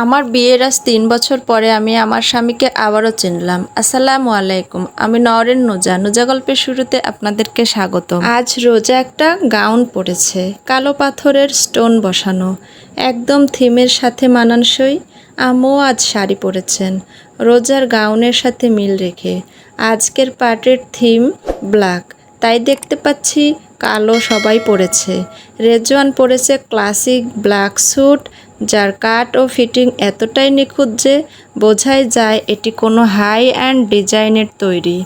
আমার বিয়ের আজ ৩ বছর পরে আমি আমার স্বামীকে আবারও চিনলাম। আসসালামু আলাইকুম। আমি নওরেন নুজা। নুজা গল্পের শুরুতে আপনাদেরকে স্বাগতম। আজ রোজা একটা গাউন পরেছে, কালো পাথরের স্টোন বসানো, একদম থিমের সাথে মানানসই। আম্মুও আজ শাড়ি পরেছেন, রোজার গাউনের সাথে মিল রেখে। আজকের পার্টির থিম ব্ল্যাক, তাই দেখতে পাচ্ছি কালো সবাই পরেছে। রেজওয়ান পরেছে ক্লাসিক ব্ল্যাক স্যুট, যার কাট ও ফিটিং এতটাই নিখুঁত যে বোঝাই যায় এটি কোনো হাই অ্যান্ড ডিজাইনের তৈরি।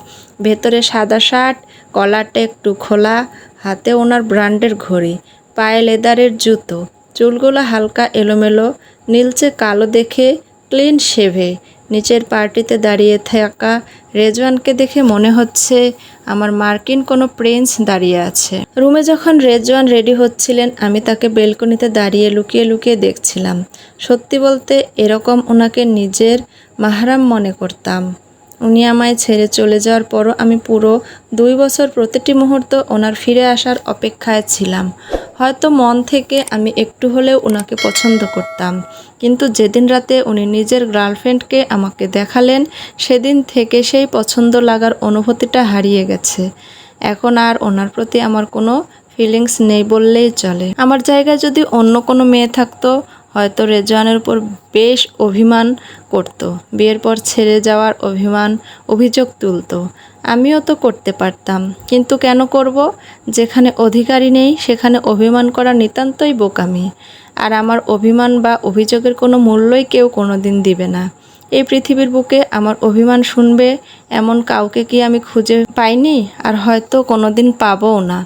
ভেতরে সাদা শার্ট, কলারটা একটু খোলা, হাতে ওনার ব্র্যান্ডের ঘড়ি, পায়ে লেদারের জুতো, চুলগুলো হালকা এলোমেলো, নীলচে কালো দেখে, ক্লিন শেভে। নিচের পার্টিতে দাঁড়িয়ে থাকা রেজওয়ানকে দেখে মনে হচ্ছে আমার মার্কিন কোনো প্রিন্স দাঁড়িয়ে আছে। রুমে যখন রেজওয়ান রেডি হচ্ছিলেন আমি তাকে বেলকনিতে দাঁড়িয়ে লুকিয়ে লুকিয়ে দেখছিলাম। সত্যি বলতে এরকম ওনাকে নিজের মাহরাম মনে করতাম। উনি আমায় ছেড়ে চলে যাওয়ার পরও আমি পুরো 2 বছর প্রতিটি মুহূর্ত ওনার ফিরে আসার অপেক্ষায় ছিলাম। হয়তো মন থেকে আমি একটু হলেও ওনাকে পছন্দ করতাম, কিন্তু যেদিন রাতে উনি নিজের গার্লফ্রেন্ডকে আমাকে দেখালেন সেদিন থেকে সেই পছন্দ লাগার অনুভূতিটা হারিয়ে গেছে। এখন আর ওনার প্রতি আমার কোনো ফিলিংস নেই বললেই চলে। আমার জায়গায় যদি অন্য কোনো মেয়ে থাকতো হয়তো রেজওয়ানের উপর বেশ অভিমান করতো, বিয়ের পর ছেড়ে যাওয়ার অভিযোগ তুলতো। আমিও তো করতে পারতাম, কিন্তু কেন করব? যেখানে অধিকারী নেই সেখানে অভিমান করা নিতান্তই বোকামি। আর আমার অভিমান বা অভিযোগের কোনো মূল্যই কেউ কোনোদিন দিবে না। এই পৃথিবীর বুকে আমার অভিমান শুনবে এমন কাউকে কি আমি খুঁজে পাইনি, আর হয়তো কোনোদিন পাবও না।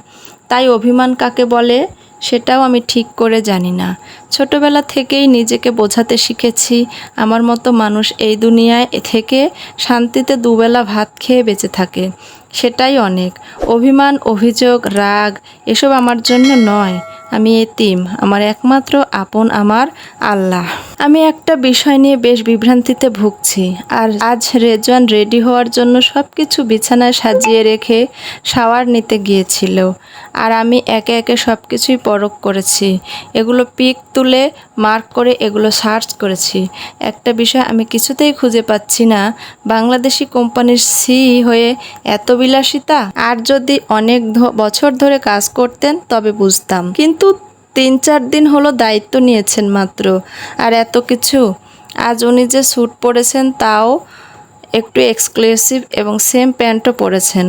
তাই অভিমান কাকে বলে সেটাও আমি ঠিক করে জানি না। ছোটবেলা থেকেই নিজেকে বোঝাতে শিখেছি আমার মতো মানুষ এই দুনিয়ায় থেকে শান্তিতে দুবেলা ভাত খেয়ে বেঁচে থাকে, সেটাই অনেক। অভিমান, অভিযোগ, রাগ এসব আমার জন্য নয়। আমি এতিম, আমার একমাত্র আপন আমার আল্লাহ। আমি একটা বিষয় নিয়ে বেশ বিভ্রান্তিতে ভুগছি। আর আজ রেজওয়ান রেডি হওয়ার জন্য সব কিছু বিছানায় সাজিয়ে রেখে শাওয়ার নিতে গিয়েছিল, আর আমি একে একে সব কিছুই পরখ করেছি। এগুলো পিক তুলে মার্ক করে এগুলো সার্চ করেছি। একটা বিষয় আমি কিছুতেই খুঁজে পাচ্ছি না, বাংলাদেশি কোম্পানির হয়ে এত বিলাসিতা। আর যদি অনেক বছর ধরে কাজ করতেন তবে বুঝতাম, কিন্তু 3-4 দিন হলো দায়িত্ব নিয়েছেন মাত্র, আর এত কিছু। আজ উনি যে স্যুট পরেছেন তাও একটু এক্সক্লুসিভ এবং সেম প্যান্টও পরেছেন।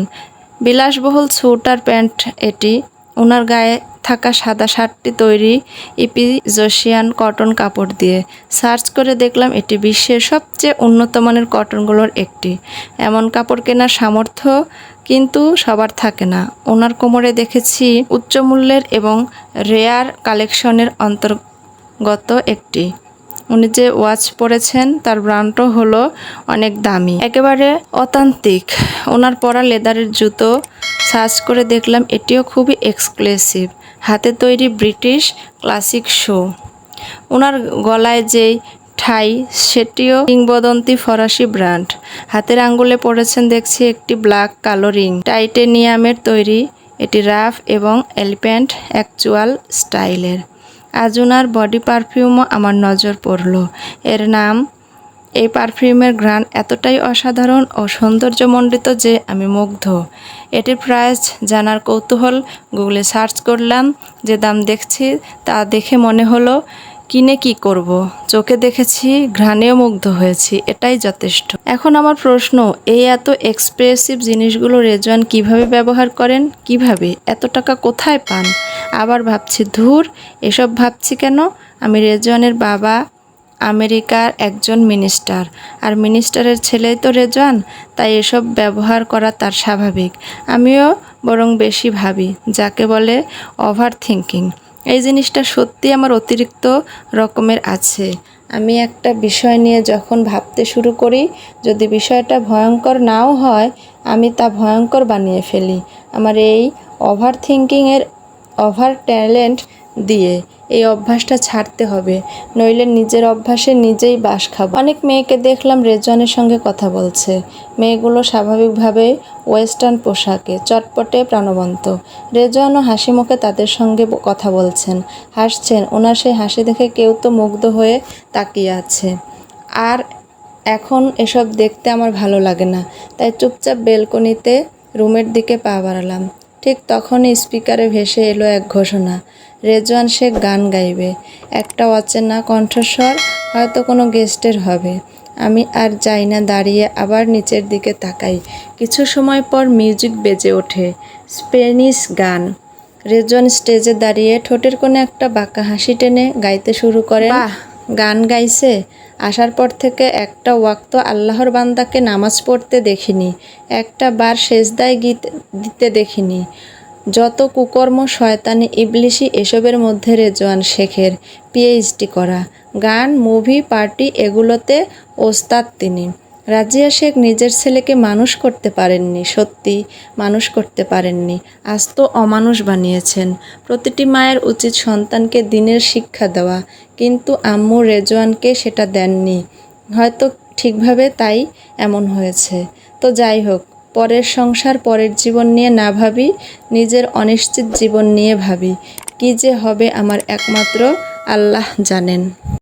বিলাসবহুল স্যুট আর প্যান্ট এটি। ওনার গায়ে থাকা সাদা শার্টটি তৈরি ইপিজোশিয়ান কটন কাপড় দিয়ে। সার্চ করে দেখলাম এটি বিশ্বের সবচেয়ে উন্নত মানের কটনগুলোর একটি। এমন কাপড় কেনার সামর্থ্য কিন্তু সবার থাকে না। ওনার কোমরে দেখেছি উচ্চ মূল্যের এবং রেয়ার কালেকশনের অন্তর্গত একটি। উনি যে ওয়াচ পরেছেন তার ব্র্যান্ডও হলো অনেক দামি, একেবারে অথেন্টিক। ওনার পরা লেদারের জুতো সার্চ করে দেখলাম এটিও খুবই এক্সক্লুসিভ, হাতে তৈরি ব্রিটিশ ক্লাসিক শো। ওনার গলায় যেই ঠাই সেটিও কিংবদন্তি ফরাসি ব্র্যান্ড। হাতের আঙ্গুলে পরেছেন দেখছি একটি ব্ল্যাক কালো রিং, টাইটেনিয়ামের তৈরি। এটি রাফ এবং এলিফ্যান্ট অ্যাকচুয়াল স্টাইলের। আজ ওনার বডি পারফিউমও আমার নজর পড়ল। এর নাম। এই পারফিউমের ঘ্রাণ এতটাই অসাধারণ ও সৌন্দর্যমণ্ডিত যে আমি মুগ্ধ। এটির প্রাইস জানার কৌতূহল গুগলে সার্চ করলাম। যে দাম দেখছি তা দেখে মনে হলো কিনে কি করব। চোখে দেখেছি, ঘ্রাণেও মুগ্ধ হয়েছি, এটাই যথেষ্ট। এখন আমার প্রশ্ন, এই এত এক্সপ্রেসিভ জিনিসগুলো রেজওয়ান কিভাবে ব্যবহার করেন? কিভাবে এত টাকা কোথায় পান? আবার ভাবছি ধুর, এসব ভাবছি কেন? আমি রেজওয়ানের বাবা আমেরিকার একজন মিনিস্টার, আর মিনিস্টারের ছেলেই তো রেজওয়ান, তাই এসব ব্যবহার করা তার স্বাভাবিক। আমিও বরং বেশি ভাবি, যাকে বলে ওভার থিঙ্কিং। এই জিনিসটা সত্যি আমার অতিরিক্ত রকমের আছে। আমি একটা বিষয় নিয়ে যখন ভাবতে শুরু করি, যদি বিষয়টা ভয়ঙ্কর নাও হয় আমি তা ভয়ঙ্কর বানিয়ে ফেলি। আমার এই ওভার থিঙ্কিংয়ের ওভার ট্যালেন্ট দিয়ে এই অভ্যাসটা ছাড়তে হবে, নইলে নিজের অভ্যাসে নিজেই বাস খাবো। অনেক মেয়েকে দেখলাম রেজওয়ানের সঙ্গে কথা বলছে। মেয়েগুলো স্বাভাবিকভাবে ওয়েস্টার্ন পোশাকে, চটপটে প্রাণবন্ত। রেজওয়ানও হাসি মুখে তাদের সঙ্গে কথা বলছেন, হাসছেন। ওনার সেই হাসি দেখে কেউ তো মুগ্ধ হয়ে তাকিয়ে আছে। আর এখন এসব দেখতে আমার ভালো লাগে না, তাই চুপচাপ বেলকনিতে রুমের দিকে পা বাড়ালাম। ঠিক তখনই স্পিকারে ভেসে এলো এক ঘোষণা, রেজওয়ান শেখ গান গাইবে। একটা অচেনা কণ্ঠস্বর, হয়তো কোনো গেস্টের হবে। আমি আর যাই না দাঁড়িয়ে, আবার নিচের দিকে তাকাই। কিছু সময় পর মিউজিক বেজে ওঠে, স্প্যানিশ গান। রেজওয়ান স্টেজে দাঁড়িয়ে ঠোঁটের কোণে একটা বাঁকা হাসি টেনে গাইতে শুরু করেন। বাহ, গান গাইছে। আসার পর থেকে একটা ওয়াক্ত আল্লাহর বান্দাকে নামাজ পড়তে দেখিনি, একটা বার সেজদায় দিতে দেখিনি। যত কুকর্ম, শয়তানি, ইবলিশি, এসবের মধ্যে রেজওয়ান শেখের পিএইচডি করা। গান, মুভি, পার্টি, এগুলোতে ওস্তাদ তিনি। রাজিয়া শেখ নিজের ছেলেকে মানুষ করতে পারেননি, সত্যি মানুষ করতে পারেননি, আস্ত অমানুষ বানিয়েছেন। প্রতিটি মায়ের উচিত সন্তানকে দ্বীনের শিক্ষা দেওয়া, কিন্তু আম্মু রেজওয়ানকে সেটা দেননি হয়তো ঠিকভাবে, তাই এমন হয়েছে। তো যাই হোক, পরের সংসার, পরের জীবন নিয়ে না ভাবি, নিজের অনিশ্চিত জীবন নিয়ে ভাবি। কী যে হবে আমার একমাত্র আল্লাহ জানেন।